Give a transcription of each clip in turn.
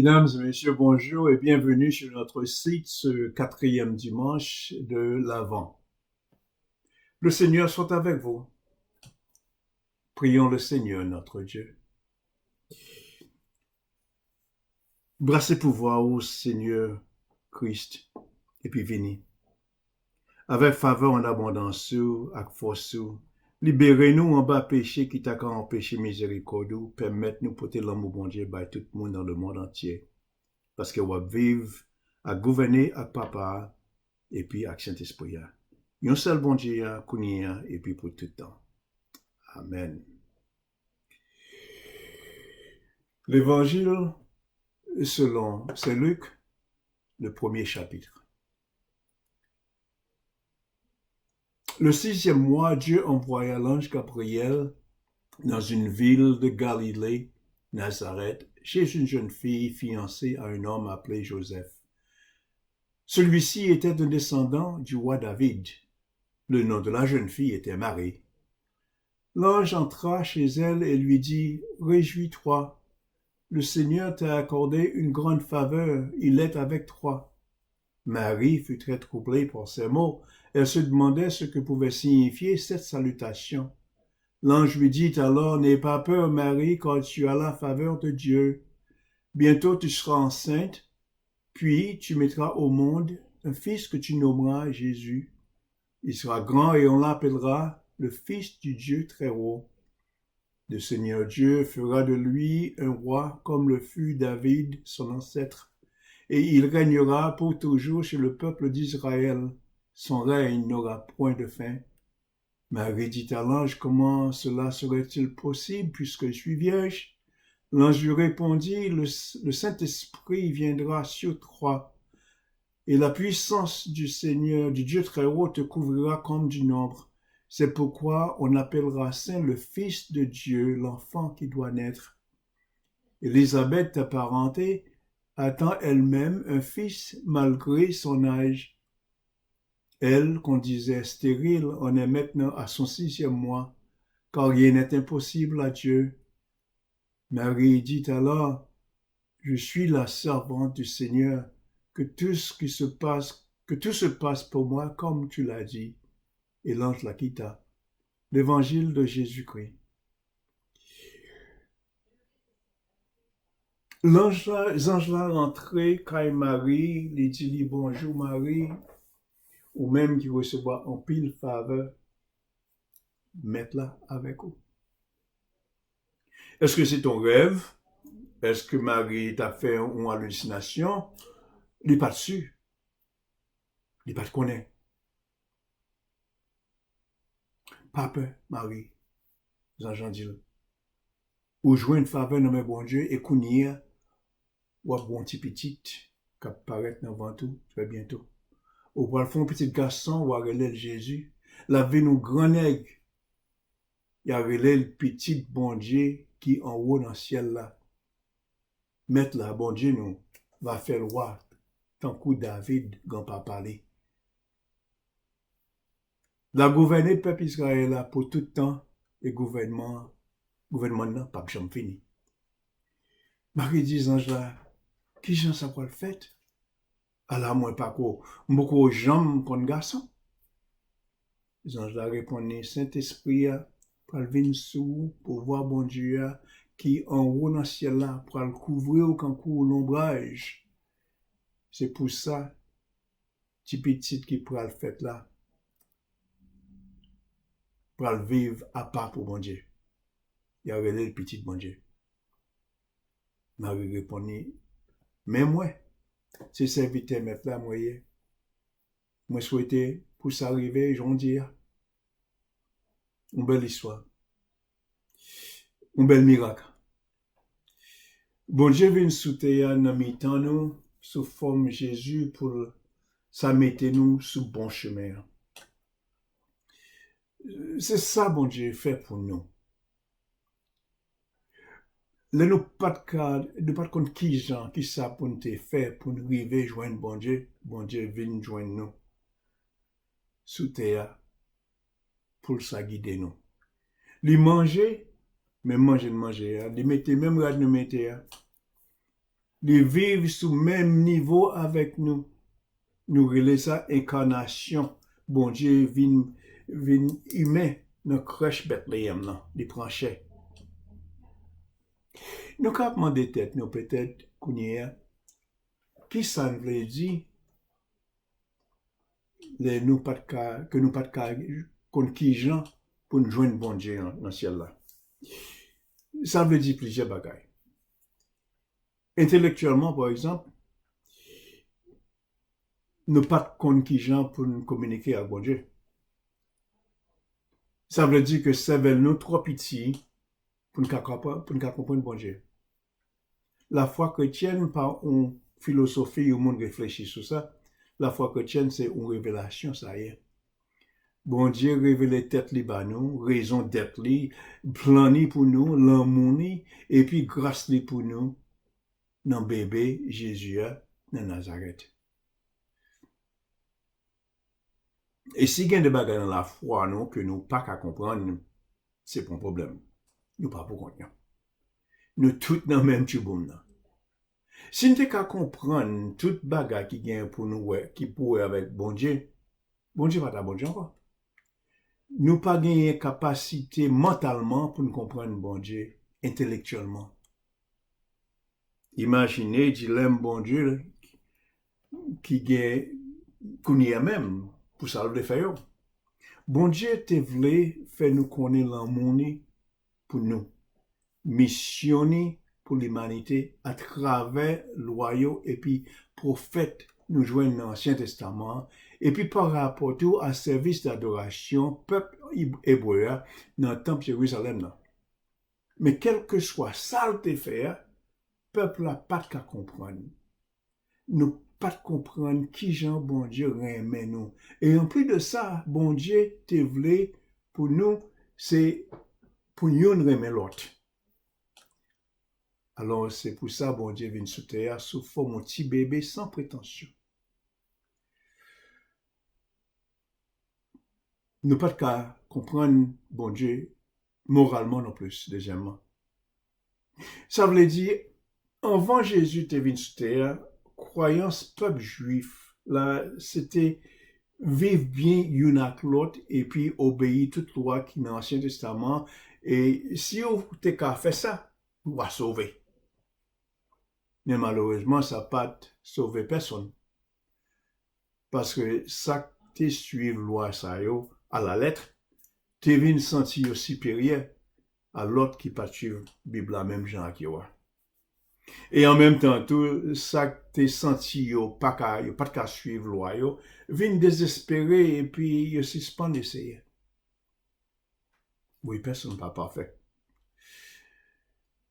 Mesdames et messieurs, bonjour et bienvenue sur notre site ce quatrième dimanche de l'Avent. Le Seigneur soit avec vous. Prions le Seigneur, notre Dieu. Grâce et pouvoir au Seigneur Christ, et puis vini. Avec faveur en abondance, avec force, libérez-nous en bas péché qui t'a qu'à empêcher miséricorde, permettez-nous porter l'amour bon Dieu by tout le monde dans le monde entier. Parce que on va vivre à gouverner avec papa et puis avec Saint-Esprit. Un seul bon Dieu, kounia, et puis pour tout le temps. Amen. L'évangile selon Saint Luc, le premier chapitre. Le 6e mois, Dieu envoya l'ange Gabriel dans une ville de Galilée, Nazareth, chez une jeune fille fiancée à un homme appelé Joseph. Celui-ci était un descendant du roi David. Le nom de la jeune fille était Marie. L'ange entra chez elle et lui dit, « Réjouis-toi, le Seigneur t'a accordé une grande faveur, il est avec toi. » Marie fut très troublée par ces mots. Elle se demandait ce que pouvait signifier cette salutation. L'ange lui dit alors, « N'aie pas peur, Marie, car tu as la faveur de Dieu. Bientôt tu seras enceinte, puis tu mettras au monde un fils que tu nommeras Jésus. Il sera grand et on l'appellera le Fils du Dieu très haut. Le Seigneur Dieu fera de lui un roi comme le fut David, son ancêtre, et il régnera pour toujours chez le peuple d'Israël. Son règne n'aura point de fin. » Marie dit à l'ange, « Comment cela serait-il possible puisque je suis vierge? » L'ange lui répondit, « Le Saint-Esprit viendra sur toi, et la puissance du Seigneur, du Dieu très haut, te couvrira comme d'une ombre. C'est pourquoi on appellera saint le Fils de Dieu, l'enfant qui doit naître. Élisabeth, ta parenté, attend elle-même un fils malgré son âge. Elle, qu'on disait stérile, en est maintenant à son 6e mois, car rien n'est impossible à Dieu. Marie dit alors, « Je suis la servante du Seigneur, que tout se passe pour moi comme tu l'as dit. » Et l'ange la quitta. L'évangile de Jésus-Christ. L'ange là rentré quand Marie, il dit bonjour Marie, ou même qui recevra en pile faveur, mettre-la avec vous. Est-ce que c'est ton rêve? Est-ce que Marie t'a fait une hallucination? Il n'est pas dessus. Il n'est pas te connaît. Pas peur, Marie. Jean dit. Ou jouer une faveur dans mes bon Dieu et qu'on ou un bon petit petit qui apparaît devant tout très bientôt. Ou pour le fond petit garçon ou relève Jésus. La vie nous grand nègre. Il y a relève le petit bon Dieu qui en haut dans le ciel là. Mettre là, bon Dieu nous va faire le roi tant que David grand pas parler. La gouverner le peuple Israël là pour tout temps et gouvernement non pas jamais fini. Marie dit ange là, qui j'en sais quoi le fait? Alors moi pas quoi, beaucoup jambes comme garçon. Les anges là répondent, Saint-Esprit pour le venir sous pour voir bon Dieu qui en haut dans le ciel là pour le couvrir quand court l'ombrage. C'est pour ça petit qui pour le fait là pour le vivre à part pour bon Dieu. Il y avait le petit bon Dieu. Marie répondit, mais moi, c'est serviteur mettre là, moi souhaitais pour s'arriver, j'en dire, une belle histoire, un bel miracle. Bon Dieu vient sous terre, dans mi-temps nous, sous forme Jésus pour ça mettre nous sous bon chemin. C'est ça, bon Dieu, fait pour nous. Là, nous pas de compte qui ça pour nous faire pour nous arriver joindre bon Dieu vient joindre nous sous terre pour ça guider nous. Lui manger, mais manger, lui mettre même là nous mettre de vivre sous même niveau avec nous. Nous relais ça incarnation. Bon Dieu vin humain dans crèche Bethléem là, il prend chair. Nous cap demander tête nous peut-être connaît qui ça veut dire les nous pas que nous pas contre qui gens pour nous joindre bon Dieu dans le ciel là. Ça veut dire plusieurs bagages. Intellectuellement par exemple, nous pas contre qui gens pour nous communiquer avec bon Dieu. Ça veut dire que c'est nous trop petits pour nous comprendre bon Dieu. La foi chrétienne, par une philosophie, où le monde réfléchit sur ça, la foi chrétienne, c'est une révélation, ça y est. Bon Dieu révèle tête li ba nous, raison d'être li, plan li pour nous, l'amour li, et puis grâce li pour nous, dans bébé Jésus, dans Nazareth. Et si il y a des bagages dans la foi, nous, que nous pas qu'à comprendre, c'est pas un problème. Nous pas pour comprendre. Nous tous dans le même tiboum là. Si nous qu'à comprendre tout bagage qui gagne pour nous, qui pourrait avec bon Dieu pas ta bon Dieu encore. Nous pas gagné capacité mentalement pour nous comprendre bon Dieu intellectuellement. Imaginez dilemme bon Dieu qui gagne qu'on y a même pour ça le faire. Bon Dieu te voulait faire nous connaître l'amour pour nous, missionner pour l'humanité à travers loyaux et puis prophètes nous joignent dans l'Ancien Testament et puis par rapport tout à service d'adoration peuple hébreu dans le temple de Jérusalem. Mais quel que soit ça le faire, peuple n'a pas qu'à comprendre. Nous pas comprendre qui Jean bon Dieu remet nous. Et en plus de ça, bon Dieu te voulait pour nous, c'est pour nous remet l'autre. Alors c'est pour ça bon Dieu vient sur terre sous forme d'un petit bébé sans prétention. Nous pas qu'à comprendre bon Dieu moralement non plus, deuxièmement. Ça veut dire, avant Jésus te venu sur terre, croyance peuple juif, là, c'était vivre bien une avec l'autre et puis obéir toute loi qui est dans l'Ancien Testament. Et si vous t'es qu'à faire ça, vous va sauver. Mais malheureusement, ça n'a pas sauvé personne. Parce que ça, t'es suivre loi ça yo, à la lettre, t'es venu sentir supérieur à l'autre qui pas suivre Bible la même genre qui wa. Et en même temps, tout ça t'es senti yo pas qu'à suivre loi yo, vient désespéré et puis yo suspend essayer. Oui, personne pas parfait.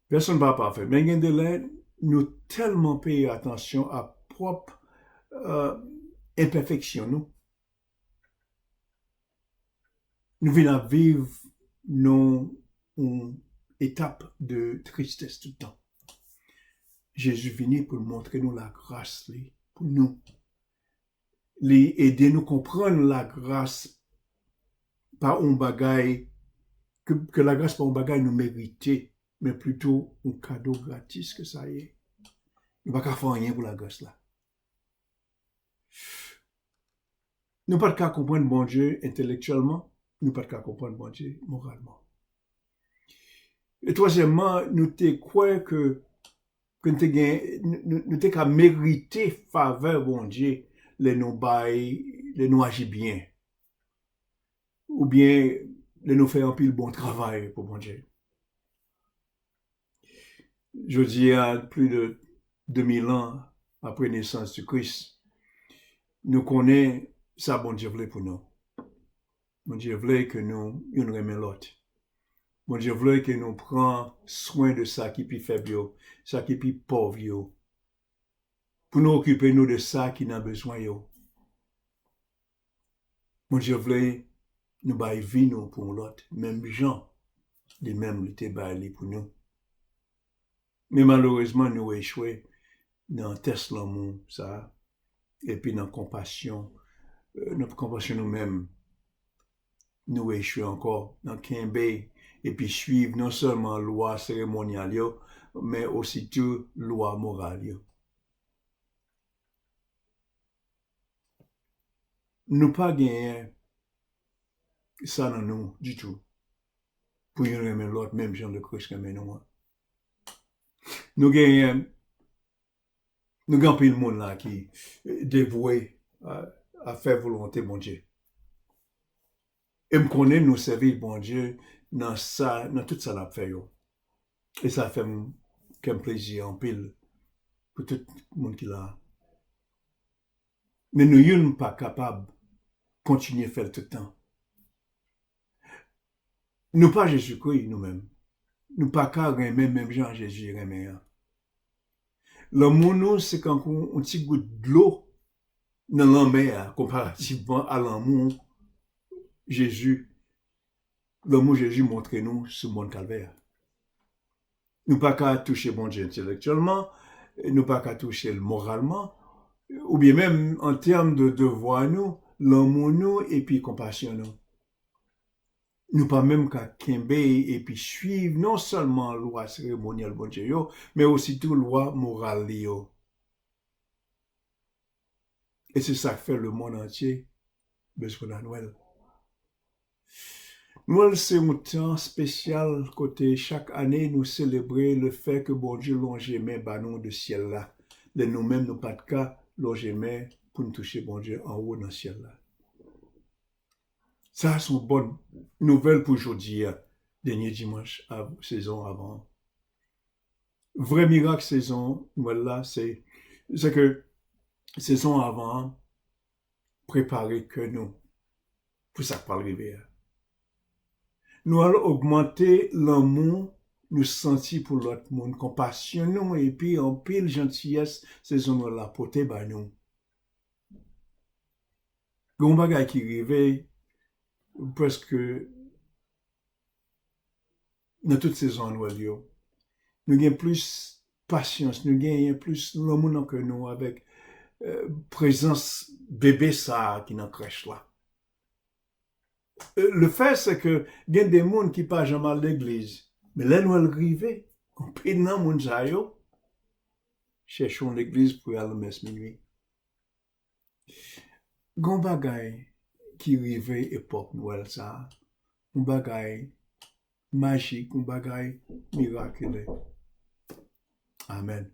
Personne pas parfait. Mais il y a de là, nous tellement payer attention à propre imperfection nous. Nous venons vivre une étape de tristesse tout le temps. Jésus venu pour montrer nous la grâce, pour nous. Aider nous comprendre la grâce par un bagage, que la grâce par un bagage nous mériter, mais plutôt un cadeau gratis que ça y est. Nous ne pouvons pas faire rien pour la grâce là. Nous ne pouvons pas comprendre bon Dieu intellectuellement, nous ne pouvons pas comprendre bon Dieu moralement. Et troisièmement, nous te croyons que nous t'es qu'à mériter faveur bon Dieu, les nous agir bien. Ou bien, les nous faire un pile bon travail pour bon Dieu. Je dis à plus de 2000 ans après la naissance du Christ, nous connaissons ça bon Dieu voulait pour nous. Bon Dieu voulait que nous remet l'autre. Bon Dieu voulait que nous prenions soin de ça qui est plus faible, ça qui est plus pauvre, pour nous occuper nous de ça qui n'a besoin. Bon Dieu voulait nous bailler vie nous pour l'autre, même gens, les mêmes l'étaient baillés pour nous. Mais malheureusement, nous échoué dans test l'amour, ça, et puis dans compassion, notre compassion nous-mêmes, nous échoué encore dans Kimbé, et puis suivre non seulement loi cérémoniale, mais aussi tout loi morale. Nous pas gagner ça dans nous du tout. Pour y aimer l'autre, même genre de Christ que nous. Nous gagnons, nous gagnons plus le monde là qui est dévoué à faire volonté bon Dieu. Et me connaît nous servir bon Dieu dans ça, dans tout ça l'a fait. Et ça fait qu'un plaisir en pile pour tout le monde qui l'a. Mais nous ne sommes pas capables de continuer à faire tout le temps. Nous pas Jésus-Christ nous-mêmes. Nous pas qu'à aimer même Jean Jésus aimer. L'amour nous c'est quand on petit goutte de l'eau dans la mer comparativement à l'amour Jésus. L'amour Jésus montre nous ce monde calvaire. Nous pas qu'à toucher bon Dieu intellectuellement, nous pas qu'à toucher moralement, ou bien même en termes de devoir nous, l'amour nous et puis compassion nous. Nous pas même qu'à kembe et puis suivre non seulement loi cérémonielle bon Dieu, mais aussi tout loi morale. Et c'est ça que fait le monde entier besoin de Noël. Noël, c'est un temps spécial côté chaque année nous célébrer le fait que bon Dieu longément banon de ciel là. De nous-mêmes, nous pas de cas longément pour nous toucher bon Dieu en haut dans le ciel là. Ça, c'est une bonne nouvelle pour aujourd'hui, dernier dimanche, saison avant. Vrai miracle saison, Noël là, c'est que saison avant, préparer que nous, pour ça pas arriver. Nous allons augmenter l'amour, nous sentir pour l'autre monde, compassion nous, et puis en pile gentillesse, saison là, porter par nous. Gon bagay qui réveille, presque dans toute saison Noël, nous gagnons plus patience, nous gagnons plus l'amour que nous avec présence bébé ça qui est dans la crèche là. Le fait c'est que il y a des gens qui pas jamais à l'église, mais là nous arrivons, on peut dans monde ça yo, cherchons l'église pour aller à la messe minuit. Gon bagay qui arrive époque Noël ça, un bagay magique, un bagay miraculeux. Amen.